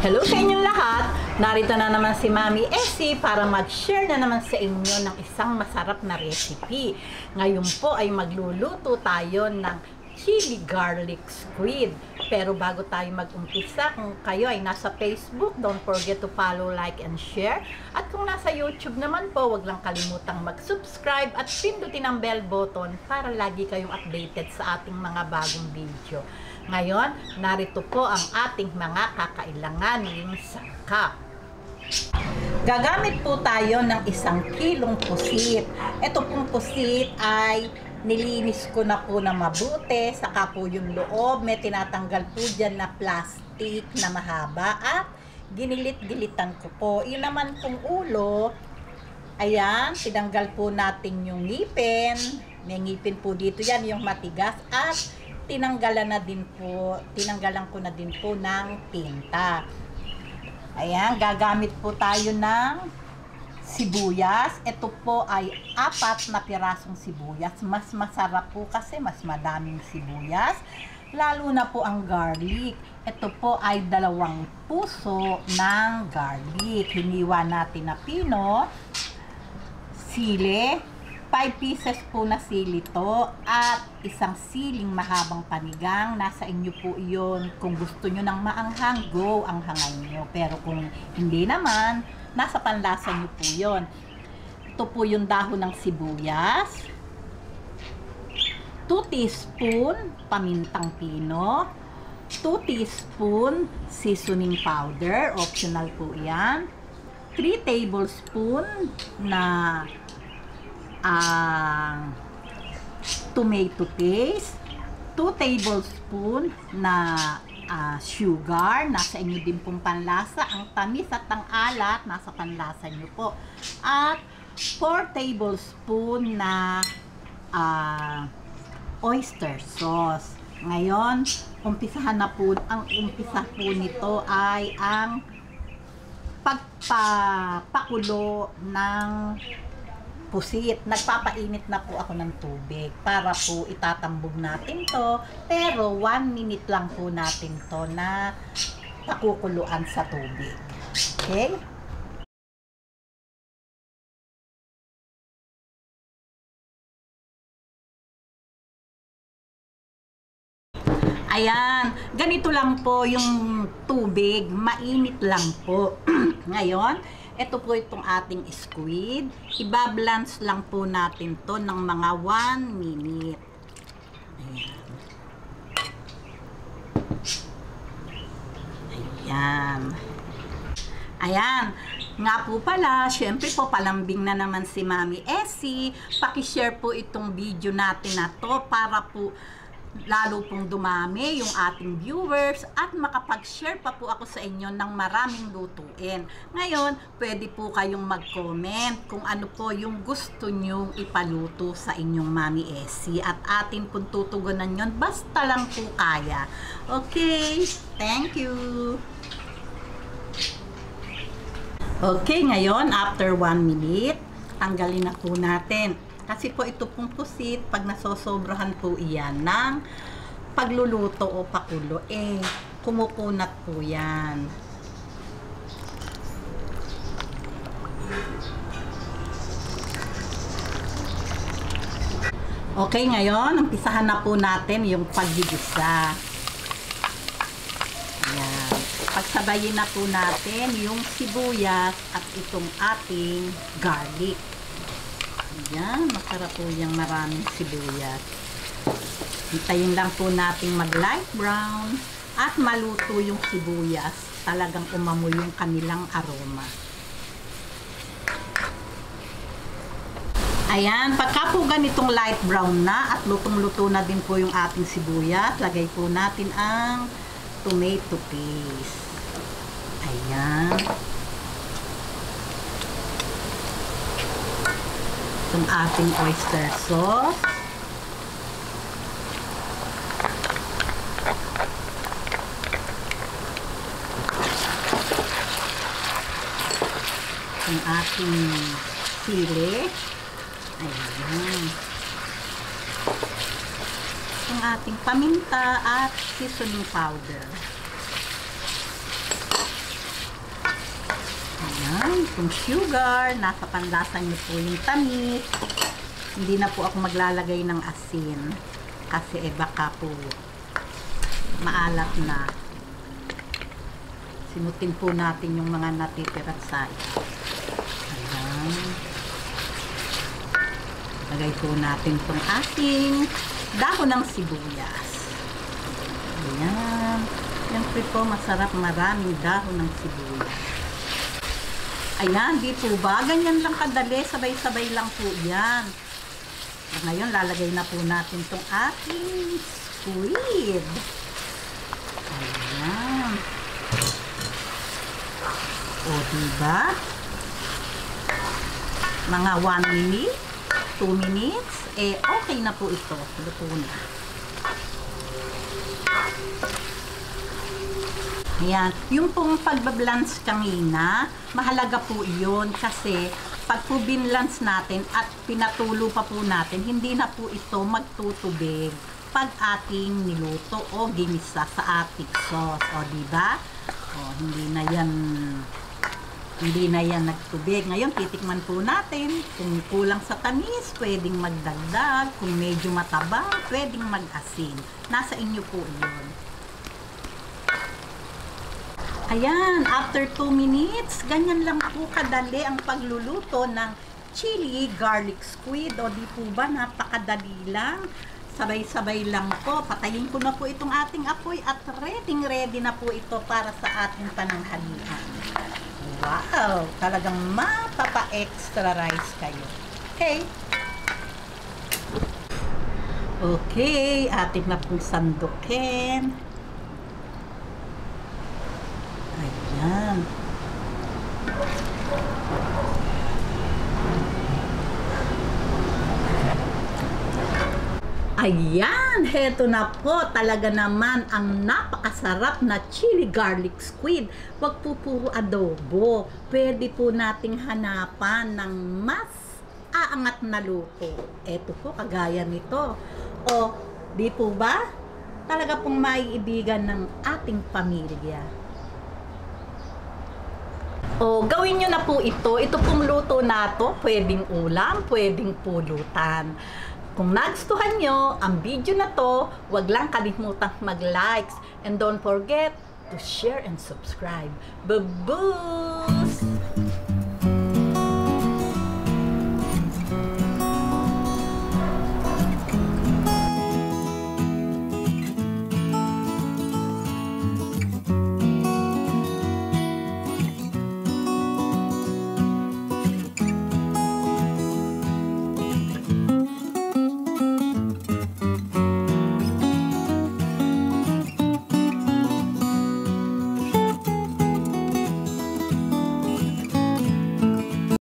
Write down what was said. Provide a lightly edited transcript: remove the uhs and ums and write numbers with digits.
Hello sa inyong lahat! Narito na naman si Mami Essie para mag-share na naman sa inyo ng isang masarap na recipe. Ngayon po ay magluluto tayo ng chili garlic squid. Pero bago tayo mag-umpisa, kung kayo ay nasa Facebook, don't forget to follow, like, and share. At kung nasa YouTube naman po, wag lang kalimutang mag-subscribe at pindutin ang bell button para lagi kayong updated sa ating mga bagong video. Ngayon, narito po ang ating mga kakailangan ng sangkap. Gagamit po tayo ng 1 kilong pusit. Ito pong pusit ay nilinis ko na po na mabuti, saka po yung loob, may tinatanggal po dyan na plastic na mahaba at ginilit-gilitan ko po. Yun naman pong ulo, ayan, tinanggal po natin yung ngipin. May ngipin po dito yan, yung matigas, at tinanggalan ko na din po ng tinta. Ayan, gagamit po tayo ng sibuyas. Ito po ay 4 na pirasong sibuyas. Mas masarap po kasi mas madaming sibuyas. Lalo na po ang garlic. Ito po ay 2 puso ng garlic. Hiniwa natin na pino. Sili. 5 pieces po na sili to. At 1 siling mahabang panigang. Nasa inyo po iyon. Kung gusto nyo ng maanghang, go ang hangan nyo. Pero kung hindi naman, nasa panlasa nyo po yun. Ito po yung dahon ng sibuyas. 2 teaspoon pamintang pino. 2 teaspoon seasoning powder. Optional po yan. 3 tablespoon na tomato paste. 2 tablespoon na sugar, nasa inyo din pong panlasa. Ang tamis at ang alat, nasa panlasa nyo po. At 4 tablespoon na oyster sauce. Ngayon, umpisahan na po, ang umpisa po nito ay ang pagpapakulo ng pusit. Nagpapainit na po ako ng tubig para po itatambog natin to, pero 1 minute lang po natin to na pakukuluan sa tubig. Okay? Ayan, ganito lang po yung tubig, mainit lang po. Ngayon, ito po itong ating squid. Ibabalance lang po natin to ng mga 1 minute. Ayan. Ayan. Nga po pala, syempre po palambing na naman si Mami Essie. Paki-share po itong video natin na to para po lalo pong dumami yung ating viewers at makapag-share pa po ako sa inyo ng maraming lutuin. Ngayon, pwede po kayong mag-comment kung ano po yung gusto nyong ipaluto sa inyong Mami Essie at atin pong tutugunan yun basta lang po kaya. Okay, thank you! Okay, ngayon, after 1 minute, tanggalin na po natin. Kasi po ito pong pusit, pag nasosobrahan po iyan ng pagluluto o pakulo, kumukunat po yan. Okay, ngayon, umpisahan na po natin yung paggigisa. Ayan. Pagsabayin na po natin yung sibuyas at itong ating garlic. Ayan, masarap po yung maraming sibuyas. Hintayin lang po natin mag light brown at maluto yung sibuyas. Talagang umamoy yung kanilang aroma. Ayan, pagka po ganitong light brown na at lutong-luto na din po yung ating sibuyas, lagay po natin ang tomato paste. Ayan. Itong ating oyster sauce. Itong ating sili. Ayan. Itong ating paminta at seasoning powder. pong sugar. Nasa panlasa niyo po yung tamis. Hindi na po ako maglalagay ng asin. Kasi baka po maalat na. Sinutin po natin yung mga natitira sa ito. Ayan. Lagay po natin itong ating dahon ng sibuyas. Ayan. Siyempre po, masarap maraming dahon ng sibuyas. Ayan, di po ba? Ganyan lang kadali. Sabay-sabay lang po yan. Ngayon, lalagay na po natin itong ating squid. Ayan. O, diba? Mga 1 minute, 2 minutes, okay na po ito. Luto na. Ayan. Yung pong pagbablance kanina, mahalaga po yun kasi pag po binlance natin at pinatulo pa po natin, hindi na po ito magtutubig pag ating niluto o ginisa sa ating sauce. O, diba? O, hindi na yan nagtubig. Ngayon, titikman po natin. Kung kulang sa tamis, pwedeng magdagdag. Kung medyo mataba, pwedeng mag-asin. Nasa inyo po yun. Ayan, after 2 minutes, ganyan lang po kadali ang pagluluto ng chili garlic squid. O di po ba, napakadali lang. Sabay-sabay lang po. Patayin ko na po itong ating apoy at ready na po ito para sa ating pananghalian. Wow! Talagang mapapa-extra rice kayo. Okay? Okay, ating na pong sandukin. Ayan. Ayan, heto na po talaga naman ang napakasarap na chili garlic squid. Wag po puro adobo. Pwede po nating hanapan ng mas aangat na luto. Eto po, kagaya nito. O, di po ba? Talaga pong maiibigan ng ating pamilya. O, gawin nyo na po ito. Ito pong luto na to, pwedeng ulam, pwedeng pulutan. Kung nagustuhan nyo ang video na to, huwag lang kalimutang mag-likes. And don't forget to share and subscribe. Baboos!